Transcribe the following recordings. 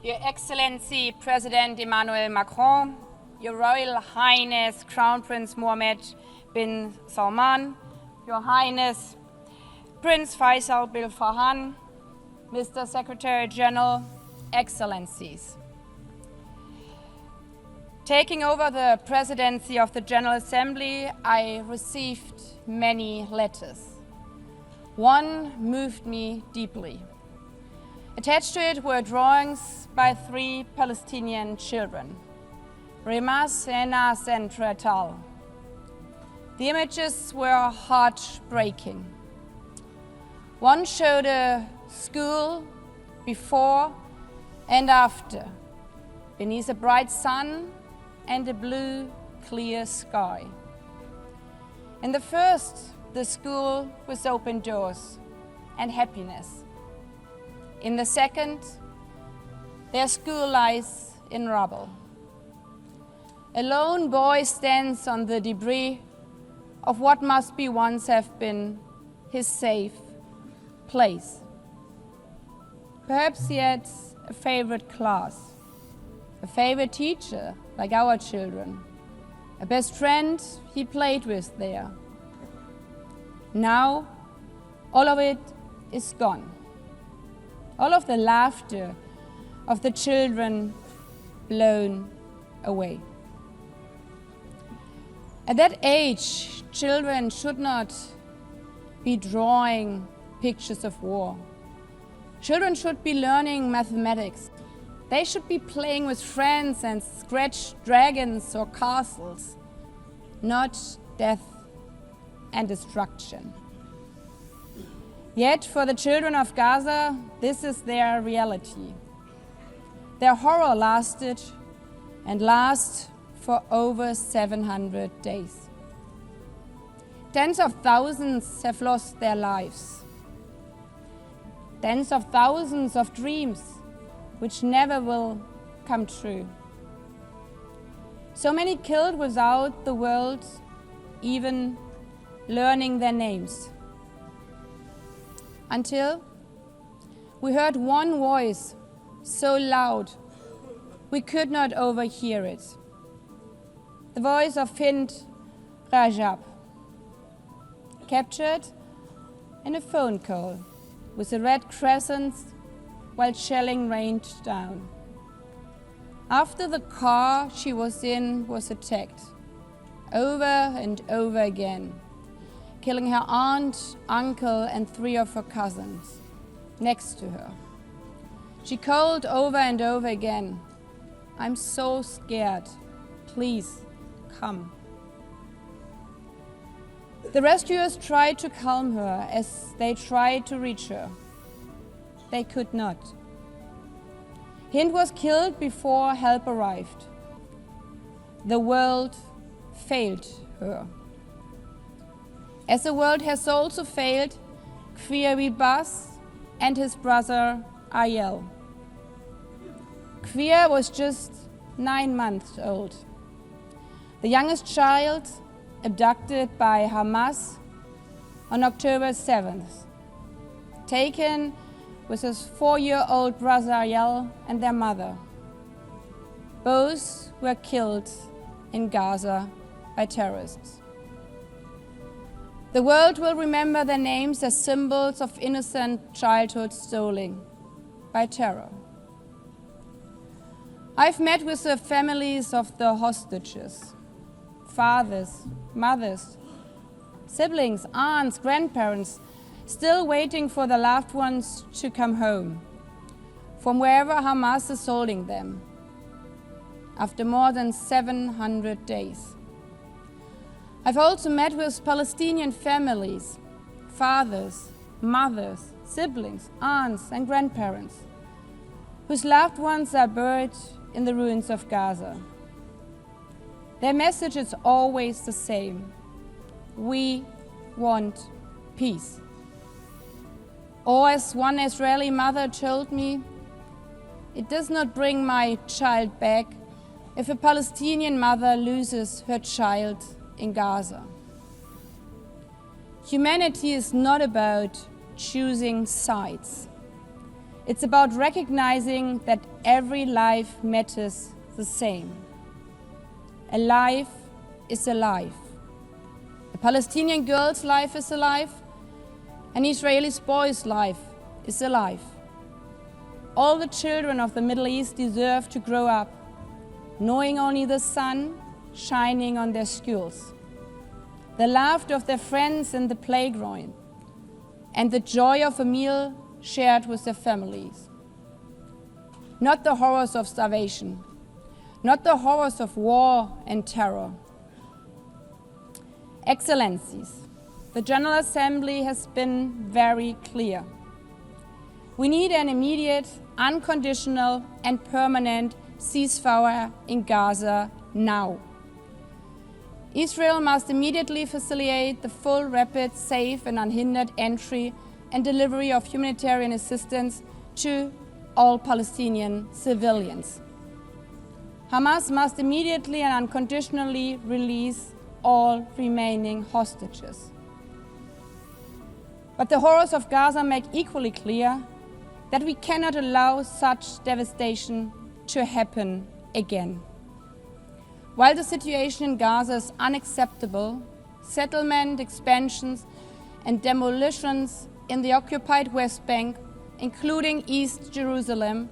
Your Excellency President Emmanuel Macron, Your Royal Highness Crown Prince Mohammed bin Salman, Your Highness Prince Faisal bin Farhan, Mr. Secretary General, Excellencies. Taking over the presidency of the General Assembly, I received many letters. One moved me deeply. Attached to it were drawings by 3 Palestinian children, Remas, Enas, and Retal. The images were heartbreaking. One showed a school before and after, beneath a bright sun and a blue, clear sky. In the first, the school with open doors and happiness. In the second, their school lies in rubble. A lone boy stands on the debris of what must be once have been his safe place. Perhaps he had a favorite class, a favorite teacher like our children, a best friend he played with there. Now, all of it is gone. All of the laughter of the children blown away. At that age, children should not be drawing pictures of war. Children should be learning mathematics. They should be playing with friends and scratch dragons or castles, not death and destruction. Yet for the children of Gaza, this is their reality. Their horror lasted and lasts for over 700 days. Tens of thousands have lost their lives. Tens of thousands of dreams which never will come true. So many killed without the world even learning their names. Until we heard one voice so loud we could not overhear it. The voice of Hind Rajab, captured in a phone call with a red crescent while shelling rained down. After the car she was in was attacked, over and over again, killing her aunt, uncle, and 3 of her cousins next to her. She called over and over again, "I'm so scared, please come." The rescuers tried to calm her as they tried to reach her. They could not. Hind was killed before help arrived. The world failed her. As the world has also failed Kfir Bas and his brother Ayel. Kfir was just 9 months old. The youngest child abducted by Hamas on October 7th, taken with his 4-year-old brother Ayel and their mother. Both were killed in Gaza by terrorists. The world will remember their names as symbols of innocent childhood stolen by terror. I've met with the families of the hostages, fathers, mothers, siblings, aunts, grandparents, still waiting for their loved ones to come home from wherever Hamas is holding them after more than 700 days. I've also met with Palestinian families, fathers, mothers, siblings, aunts, and grandparents, whose loved ones are buried in the ruins of Gaza. Their message is always the same: we want peace. Or as one Israeli mother told me, "It does not bring my child back if a Palestinian mother loses her child in Gaza." Humanity is not about choosing sides. It's about recognizing that every life matters the same. A life is a life. A Palestinian girl's life is alive. An Israeli boy's life is alive. All the children of the Middle East deserve to grow up knowing only the sun shining on their schools, the laughter of their friends in the playground, and the joy of a meal shared with their families. Not the horrors of starvation, not the horrors of war and terror. Excellencies, the General Assembly has been very clear. We need an immediate, unconditional, and permanent ceasefire in Gaza now. Israel must immediately facilitate the full, rapid, safe, and unhindered entry and delivery of humanitarian assistance to all Palestinian civilians. Hamas must immediately and unconditionally release all remaining hostages. But the horrors of Gaza make equally clear that we cannot allow such devastation to happen again. While the situation in Gaza is unacceptable, settlement expansions and demolitions in the occupied West Bank, including East Jerusalem,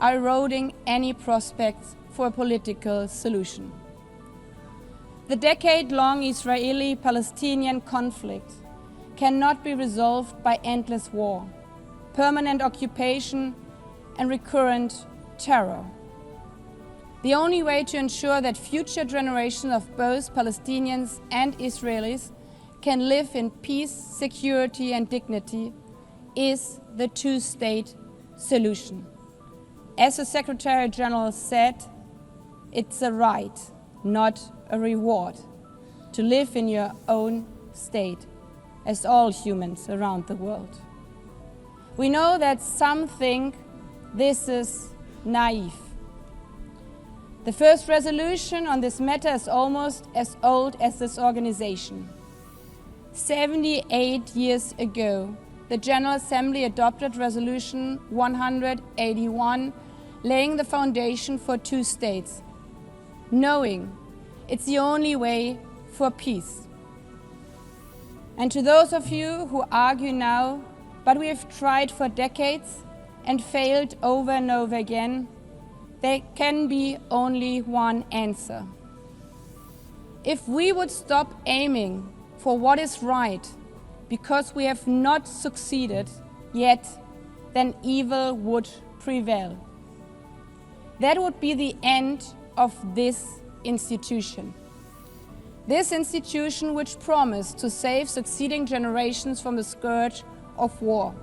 are eroding any prospects for a political solution. The decade-long Israeli-Palestinian conflict cannot be resolved by endless war, permanent occupation, and recurrent terror. The only way to ensure that future generations of both Palestinians and Israelis can live in peace, security, and dignity is the two-state solution. As the Secretary General said, it's a right, not a reward, to live in your own state, as all humans around the world. We know that some think this is naive. The first resolution on this matter is almost as old as this organization. 78 years ago, the General Assembly adopted Resolution 181, laying the foundation for two states, knowing it's the only way for peace. And to those of you who argue now, but we have tried for decades and failed over and over again, there can be only one answer. If we would stop aiming for what is right because we have not succeeded yet, then evil would prevail. That would be the end of this institution. This institution which promised to save succeeding generations from the scourge of war.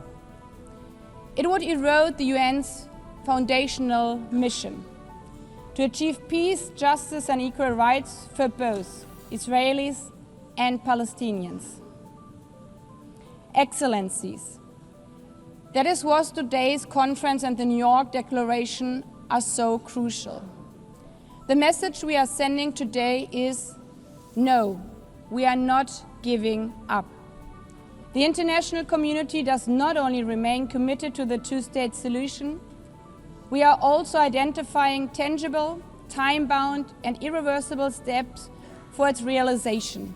It would erode the UN's foundational mission to achieve peace, justice, and equal rights for both Israelis and Palestinians. Excellencies, that is what today's conference and the New York Declaration are so crucial. The message we are sending today is no, we are not giving up. The international community does not only remain committed to the two-state solution, we are also identifying tangible, time-bound, and irreversible steps for its realization.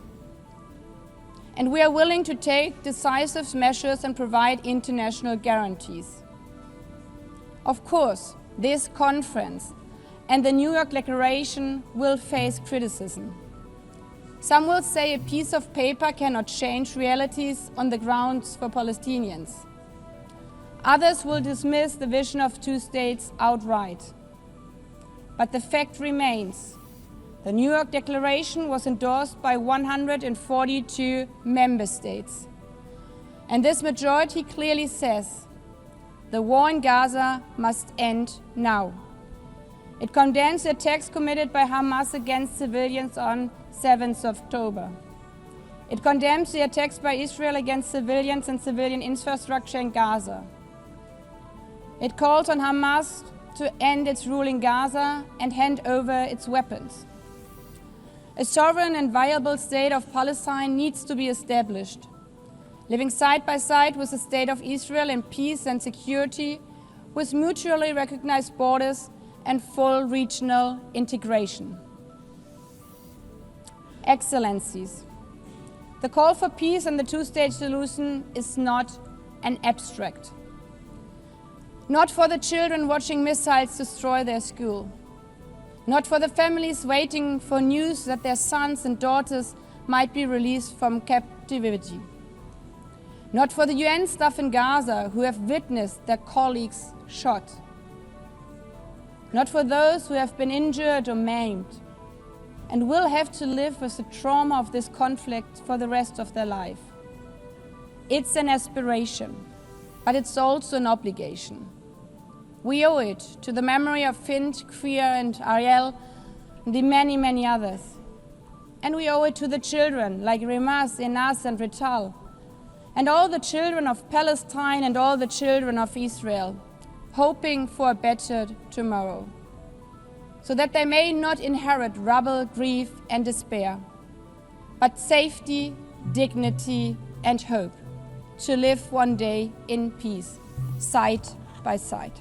And we are willing to take decisive measures and provide international guarantees. Of course, this conference and the New York Declaration will face criticism. Some will say a piece of paper cannot change realities on the grounds for Palestinians. Others will dismiss the vision of two states outright. But the fact remains, the New York Declaration was endorsed by 142 member states. And this majority clearly says the war in Gaza must end now. It condemns the attacks committed by Hamas against civilians on 7th of October. It condemns the attacks by Israel against civilians and civilian infrastructure in Gaza. It calls on Hamas to end its rule in Gaza and hand over its weapons. A sovereign and viable state of Palestine needs to be established, living side by side with the state of Israel in peace and security, with mutually recognized borders and full regional integration. Excellencies, the call for peace and the two-state solution is not an abstract. Not for the children watching missiles destroy their school. Not for the families waiting for news that their sons and daughters might be released from captivity. Not for the UN staff in Gaza who have witnessed their colleagues shot. Not for those who have been injured or maimed and will have to live with the trauma of this conflict for the rest of their life. It's an aspiration, but it's also an obligation. We owe it to the memory of Fint, Queer and Ariel and the many, many others. And we owe it to the children like Remas, Enas and Rital, and all the children of Palestine and all the children of Israel, hoping for a better tomorrow, so that they may not inherit rubble, grief and despair, but safety, dignity and hope, to live one day in peace, side by side.